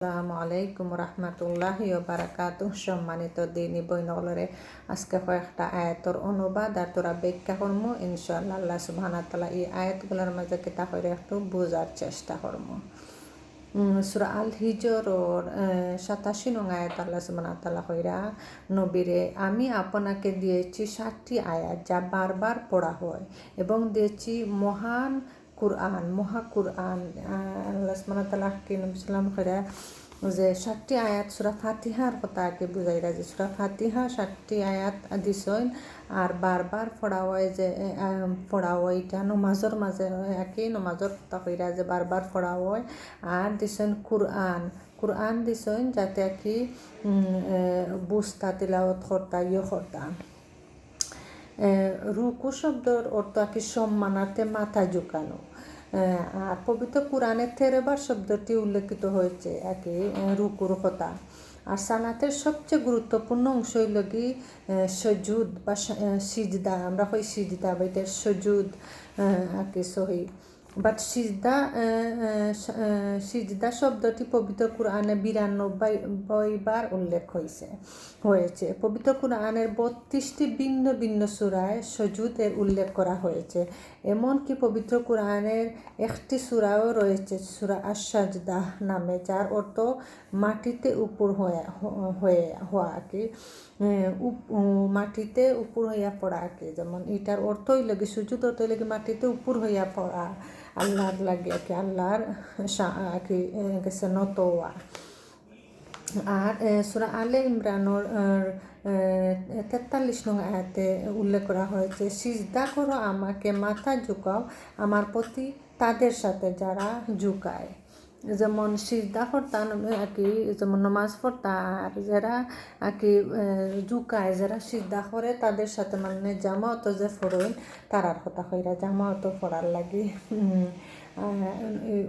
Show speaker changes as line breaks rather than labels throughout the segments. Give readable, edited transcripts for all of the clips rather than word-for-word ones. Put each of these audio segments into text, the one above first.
আসসালামু আলাইকুম রহমতুল্লাহি ওয়া বারাকাতুহু। সম্মানিত দিনী বইনগলরে আজকে কয়েকটা আয়াতর অনুবাদ আর তোরা ব্যাখ্যা করবো ইনশাআল্লাহ। আল্লাহ সুবহানাহু ওয়া তাআলা এই আয়াতগুলোর মাঝে কিতা করে একটু বোঝার চেষ্টা করবো। সূরা আল হিজরর 87 নং আয়াত আল্লাহ সুবহানাহু ওয়া তাআলা কইরা, নবীরে আমি আপনাকে দিয়েছি 7টি আয়াত যা বারবার পড়া হয় এবং দিয়েছি মহান কুরআন, মহা কুরআন। আল্লাহ সুবহানাহু ওয়া তাআলা কি নবী সাল্লাম কইরা যে 7টি আয়াত সূরা ফাতিহার কথা আগে বুঝাইরা যে সূরা ফাতিহা 7টি আয়াত দিছেন আর বারবার পড়া হয় যে পড়া হয় এটা নমাজের মাঝে একই নমাজের কথা কইরা যে বারবার পড়া হয়। আর দিছেন কুরআন, কুরআন দিছেন যাতে কি বুঝতা তিলাওয়াত করতা করতা। রুকু শব্দের অর্থ কি সম্মানার্থে মাথা ঝুঁকানো। আর পবিত্র কোরআনে 13 বার শব্দটি উল্লেখিত হয়েছে একই রুকুর কথা। আর সালাতের সবচেয়ে গুরুত্বপূর্ণ অংশ হইল কি সজুদ বা সিজদা। আমরা কই সিজদা বা এটা সজুদ কি সহি বাট সিজদা শব্দটি পবিত্র কোরআনে 92 বার উল্লেখ হয়েছে। পবিত্র কোরআনের 32টি ভিন্ন ভিন্ন সূরায় সজুদের উল্লেখ করা হয়েছে। এমনকি পবিত্র কোরআনের একটি সূরাও রয়েছে সূরা আশ-সাজদা নামে, যার অর্থ মাটিতে উপর হওয়া কি মাটিতে উপর হইয়া পড়া কি। যেমন এটার অর্থ হইল কি সুজুদ অর্থ হইল কি মাটিতে উপর হইয়া পড়া, আল্লাহর লাগে কি আল্লাহর কি গেছে নত হওয়া। আর সূরা আলে ইমরানের 43 নং আয়াতে উল্লেখ করা হয়েছে, সিজদা করো আমাকে, মাথা ঝুঁকাও আমার প্রতি তাদের সাথে যারা ঝুঁকায়। যেমন সিজদা করতাম আর কি, যেমন নামাজ পড়তা আর যারা আর কি ঝুঁকায়, যারা সিজদা করে তাদের সাথে মানে জামাত যে ফরইন তারার কথা কইরা জামাত পড়ার লাগি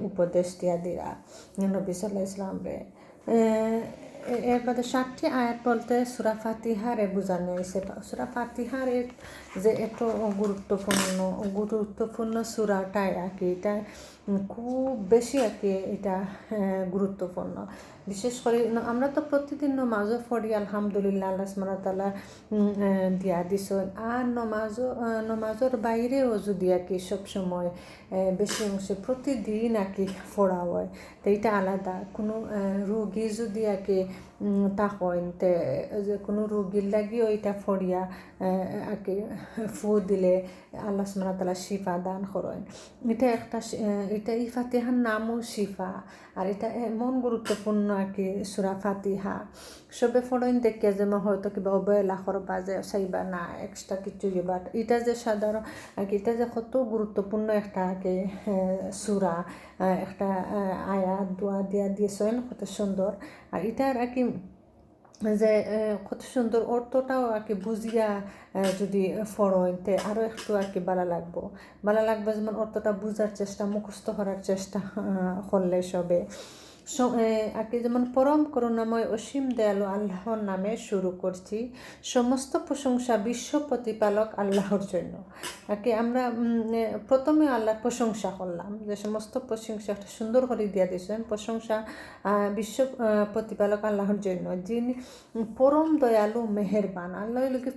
উপদেশ দিরা নবী সাল্লাল্লাহু আলাইহি ওয়াসাল্লাম রে। এর বাদে 7টি আয়াত বলতে সূরা ফাতিহারে বোঝানো হয়েছে। সূরা ফাতিহার যে এত গুরুত্বপূর্ণ সূরাটাই আর কি, এটা খুব বেশি আর কি এটা গুরুত্বপূর্ণ। বিশেষ করে আমরা তো প্রতিদিন নমাজও পড়ি আলহামদুলিল্লাহ, আল্লাহ সুবহানাহু ওয়া তাআলা দিয়া দিছেন। আর নমাজের বাইরেও যদি আর কি সবসময় বেশি অংশে প্রতিদিন আর কি পড়া হয়, তো এটা আলাদা। কোনো রোগী যদি আর কি তখন যে কোনো রোগীর লাগিও এটা ফড়িয়া আর কি ফু দিলে আল্লাহ সুবহানাহু ওয়া তাআলা শিফা দান করেন। এটা এই ফাতিহার নামও শিফা। আর এটা এমন গুরুত্বপূর্ণ আর কি সূরা ফাতিহা সবে ফড়েন দেখে যে হয়তো কিবা অবহেলা করবা যে চাইবা না এক্সট্রা কিছু বাট এটা যে সাধারণ আর কি এটা যে কত গুরুত্বপূর্ণ একটা আর কি সূরা, একটা আয়াত দোয়া দিয়া দিয়েছেন কত সুন্দর। আর এটার আর কি যে কত সুন্দর অর্থটাও আর কি বুঝিয়া যদি ফড়ইতে আরও একটু আর কি ভালো লাগবে। যেমন অর্থটা বুঝার চেষ্টা, মুখস্থ করার চেষ্টা করলে সবে আর কি। যেমন পরম করুণাময় অসীম দয়ালু আল্লাহর নামে শুরু করছি, সমস্ত প্রশংসা বিশ্ব প্রতিপালক আল্লাহর জন্য। আর কি আমরা প্রথমে আল্লাহর প্রশংসা করলাম, যে সমস্ত প্রশংসা একটা সুন্দর করে দিয়া দিয়েছেন। প্রশংসা বিশ্ব প্রতিপালক আল্লাহর জন্য, যিনি পরম দয়ালু মেহেরবান। আল্লাহ লোকে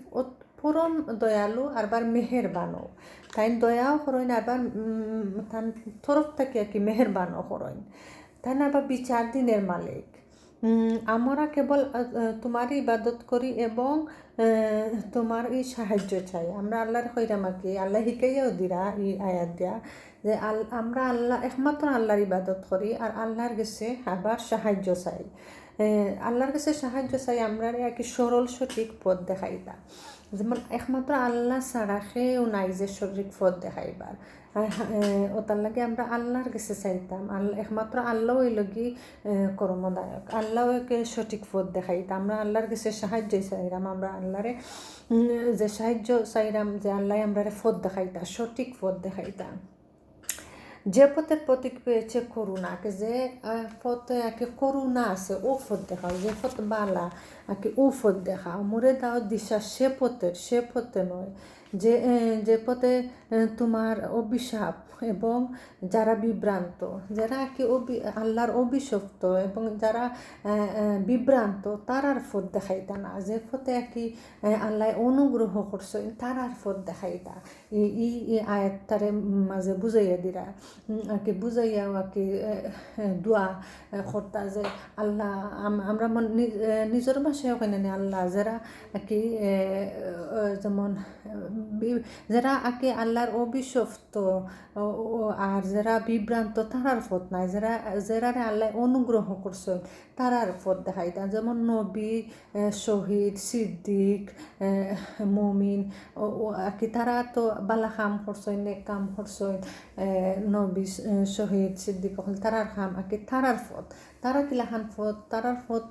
পরম দয়ালু আরবার মেহেরবানও, তাই দয়াও করেন আবার তার তরফ থেকে আর কি মেহেরবানও করেন। তাই না আবার বিচার দিনের মালিক। আমরা কেবল তোমারই ইবাদত করি এবং তোমার এই সাহায্য চাই। আমরা আল্লাহর কইরামাকে আল্লাহ শিখাইয়াও দিরা এই আয়াত দিয়া যে আমরা একমাত্র আল্লাহর ইবাদত করি আর আল্লাহর কাছে আবার সাহায্য চাই। আল্লাহর কাছে সাহায্য চাই আমরা আর কি সরল সঠিক পথ দেখাইতা। যেমন একমাত্র আল্লাহ ছাড়া কেউ নাই যে সঠিক পথ দেখাইবার। ওটার লাগে আমরা আল্লাহর কাছে চাইতাম। একমাত্র আল্লাহ ওই লগি কর্মদায়ক, আল্লাহকে সঠিক পথ দেখাইতাম। আমরা আল্লাহর কাছে সাহায্য চাইলাম, আমরা আল্লাহরে যে সাহায্য চাইলাম যে আল্লাহ আমরা পথ দেখাইতা, সঠিক পথ দেখাইতা। যে পথের প্রতীক পেয়েছে করুণাকে, যে পথে আকে করুণা আছে ও পথ দেখাও, যে পথ বালা আকে ও পথ দেখাও, মোরে দাও দিশা সে পথে নয়। যে পথে তোমার অভিশাপ এবং যারা বিভ্রান্ত, যারা কি আল্লাহর অভিশপ্ত এবং যারা বিভ্রান্ত তারার পথ দেখাইতা না, যে পথে আর কি আল্লাহ অনুগ্রহ করছে তারার পথ দেখাইতা। এই আয়াতটারে মাঝে বুঝাইয়া দিরা আর কি, বুঝাইয়াও আর কি দোয়া করতা যে আল্লাহ আমরা নিজের ভাষায় ওখানে আল্লাহ যারা আর কি যেমন যারা আর কি আল্লাহর অভিশপ্ত আর যারা বিভ্রান্ত তারার পথ নাই, যারা আল্লাহ অনুগ্রহ করছেন তারার পথ দেখাইতা। যেমন নবী, শহীদ, সিদ্দিক, মুমিন আর কি তারা তো বালা কাম করছেন, নেক কাম করছেন, নবী, শহীদ, সিদ্দিক তারার কাম আর কি তারার পথ, তারা কিলাখান পথ, তারার পথ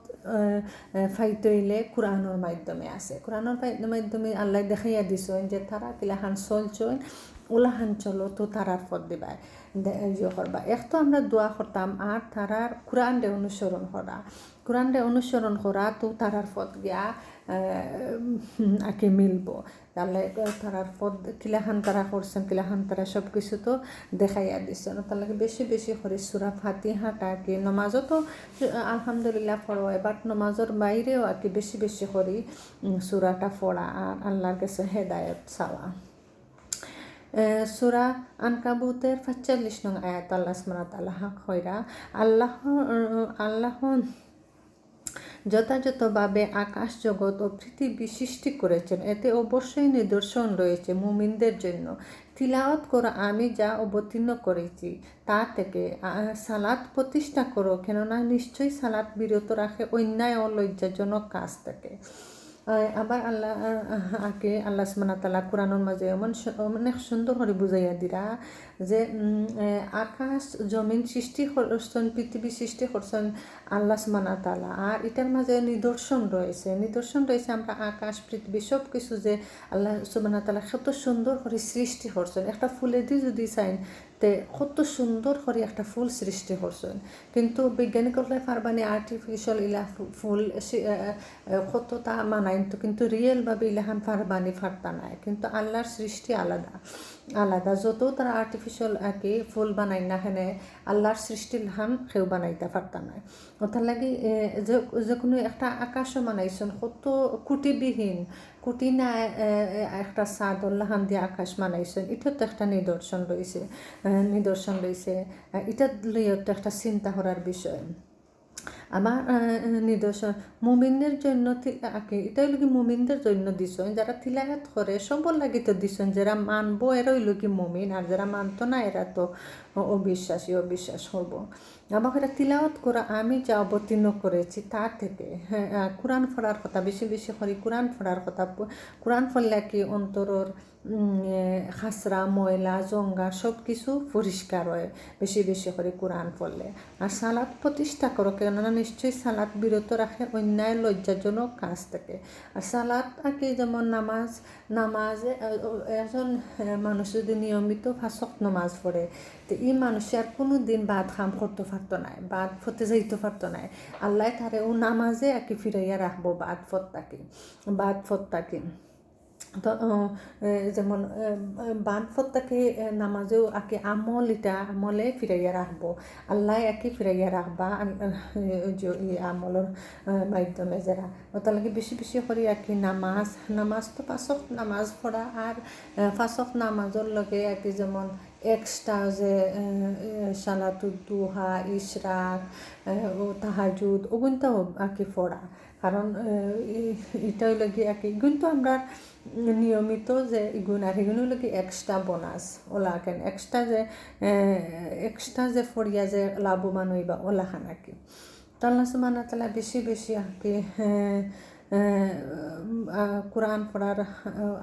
ফাইতে হইলে কোরআনের মাধ্যমে আছে। কোরআনের মাধ্যমে আল্লাহ দেখাইয়া দিছেন যে তারা কিলাখান চলছেন, ওলাখান চলো তো তারার পথ দিবাই করবা। এক তো আমরা দোয়া করতাম আর তারার কোরআনরে অনুসরণ করা তো তারার পথ গিয়া আগে মিলব। তাহলে তারার পথ কিলাখান তারা করছেন, কিলাখান তারা সব কিছু তো দেখাইয়া দিচ্ছেন। তাহলে বেশি বেশি করে সূরা ফাতিহাটা আর কি নমাজও তো আলহামদুলিল্লাহ পড়ো, এবার নমাজের বাইরেও আর কি বেশি বেশি করে সূরাটা পড়া আর আল্লাহর কাছে হেদায়েত চাওয়া। সূরা আনকাবুতের ৪৫ নং আয়াত আল্লাহ সুবহানাহু ওয়া তাআলা কইরা আল্লাহ যথাযথভাবে আকাশ জগৎ ও পৃথিবী সৃষ্টি করেছেন, এতে অবশ্যই নিদর্শন রয়েছে মুমিনদের জন্য। তিলাওয়াত করা আমি যা অবতীর্ণ করেছি তা থেকে সালাত প্রতিষ্ঠা করো, কেননা নিশ্চয়ই সালাত বিরত রাখে অন্যায় ও লজ্জাজনক কাজ থেকে। আবার আল্লাহ সুবহানাহু ওয়া তাআলা কোরআনের মাঝে অনেক সুন্দর করে বুঝাইয়া দিরা যে আকাশ জমিন সৃষ্টি করছেন, পৃথিবী সৃষ্টি করছেন আল্লাহ সুবহানাহু ওয়া তাআলা, আর এটার মাঝে নিদর্শন রয়েছে আমরা আকাশ পৃথিবী সব কিছু যে আল্লাহ সুবহানাহু ওয়া তাআলা কত সুন্দর করে সৃষ্টি করছেন। একটা ফুলেদি যদি চাইন তে কত সুন্দর করে একটা ফুল সৃষ্টি করছেন, কিন্তু বৈজ্ঞানিকরা পারবানি আর্টিফিশিয়াল ফুল কতটা মানাইন তো, কিন্তু রিয়েলভাবে ইলাহান পারবানি পারতা নাই। কিন্তু আল্লাহর সৃষ্টি আলাদা যত তারা আর্টিফিশিয়াল আর কি ফুল বানাই না হেনে আল্লাহর সৃষ্টি লাহান কেউ বানাইতে পারতা নাই। ওটার লাগি যে কোনো একটা আকাশও বানাইছেন কত কুটি না একটা চাদর লাহান দিয়ে আকাশ বানাইছেন, এটাও তো একটা নিদর্শন রয়েছে। এটা লইও তো একটা চিন্তা করার বিষয়। আমার নিদর্শন মুমিনদের জন্য এটাই লোক মুমিনদের জন্য দিছেন, যারা তিলাওয়াত করে সবর লাগি তো দিছেন, যারা মানবো এরাই লোক মুমিন, আর যারা মানতো না এরা তো অবিশ্বাস হব। আমাকে এটা তিলাওয়াত করা আমি যা অবতীর্ণ করেছি তার থেকে। কোরআন পড়ার কথা বেশি বেশি করি, কোরআন পড়লে কি অন্তরের খাসরা ময়লা জঙ্গা সব কিছু পরিষ্কার হয় বেশি বেশি করে কোরআন পড়লে। আর সালাত প্রতিষ্ঠা করো, কেননা নিশ্চয়ই সালাত বিরত রাখে অন্যায় লজ্জাজনক কাজ থেকে। আর সালাত আগে যেমন নামাজে একজন মানুষ যদি নিয়মিত ৫ ওয়াক্ত নামাজ পড়ে তো এই মানুষে আর কোনো দিন বাদ কাম করতে পারতো না, বাদ ফতে যাইতে পারতো না। আল্লাহ তারে ও নামাজে আর কি ফিরাইয়া রাখবো বাদ ফত্তাকে। তো যেমন বানফত্তাকে নামাজেও আঁকে আমলে ফিরাইয়া রাখবো, আল্লাহ একে ফিরাইয়া রাখবা আমলের মাধ্যমে যারা। তার লাগে বেশি বেশি করে আর কি নামাজ তো ৫ ওয়াক্ত নামাজ পড়া, আর ৫ ওয়াক্ত নামাজের লগে আর কি যেমন এক্সট্রা যে সালাতুদ দুহা, ইশরাক ও তাহাজুদ ওগুনটাও আর কি পড়া, কারণ এটাই লাগে আর কি কিন্তু আমরা নিয়মিত যে ইগুণ আর এগুলো লাগে এক্সট্রা বোনাস ওলা কেন এক্সট্রা যে ফরিয়া যে লাভবান হইবা ওলা খান আর কি। তো আল্লাহ সুবহানাহু ওয়া তাআলা বেশি বেশি আর কি কোরআন পড়ার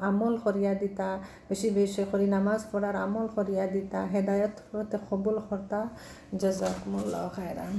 আমল করিয়া দিতা, বেশি বেশি করে নামাজ পড়ার আমল করিয়া দিতা, হেদায়ত কবুল করতা। জাযাকুমুল্লাহু খায়রান।